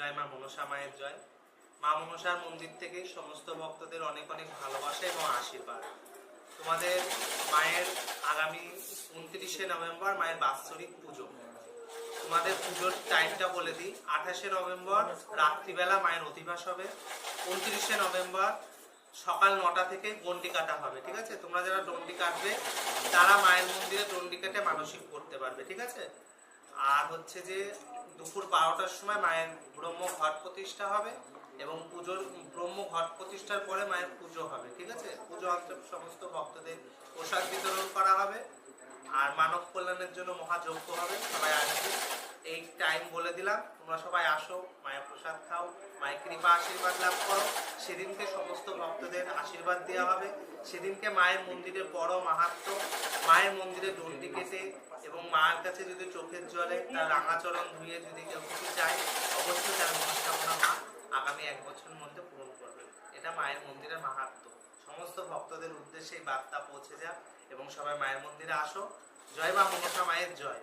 জয় মা মনসা মায়ের জয়। মা মনসার মন্দির থেকে সমস্ত ভক্তদের অনেক অনেক ভালোবাসা এবং আশীর্বাদ। তোমাদের মায়ের আগামী 29শে নভেম্বর মায়ের বাৎসরিক পুজো। তোমাদের পুজোর টাইমটা বলে দিই। 28শে নভেম্বর রাত্রিবেলা মায়ের অধিবাস হবে। 29শে নভেম্বর সকাল 9টা থেকে গন্ডি কাটা হবে, ঠিক আছে? তোমরা যারা দণ্ডি কাটবে তারা মায়ের মন্দিরে দণ্ডি কেটে মানসিক করতে পারবে, ঠিক আছে? আর হচ্ছে যে দুপুর 12টার সময় মায়ের ব্রহ্ম ঘট প্রতিষ্ঠা হবে এবং পুজোর ব্রহ্ম ঘট প্রতিষ্ঠার পরে মায়ের পুজো হবে, ঠিক আছে? পুজো অন্তত সমস্ত ভক্তদের প্রসাদ বিতরণ করা হবে আর মানব কল্যাণের জন্য মহাযজ্ঞ হবে। সবাই আসবে, এই টাইম বলে দিলাম। তোমরা সবাই আসো, মায়ের প্রসাদ খাও, মায়ের কৃপা আশীর্বাদ লাভ করো। সেদিনকে সমস্ত ভক্তদের আশীর্বাদ দেওয়া হবে। সেদিনকে মায়ের মন্দিরে বড় মাহাত্ম্য। মায়ের মন্দিরে দণ্ডি কেটে এবং মায়ের কাছে যদি চোখের জলে তার রাঙাচরণ ধুয়ে যদি কেউ কিছু চায়, অবশ্যই তার মনস্কামনা মা আগামী 1 বছরের মধ্যে পূরণ করবে। এটা মায়ের মন্দিরের মাহাত্ম্য। সমস্ত ভক্তদের উদ্দেশ্যে এই বার্তা পৌঁছে যাক এবং সবাই মায়ের মন্দিরে আসো। জয় মা মনসা মায়ের জয়।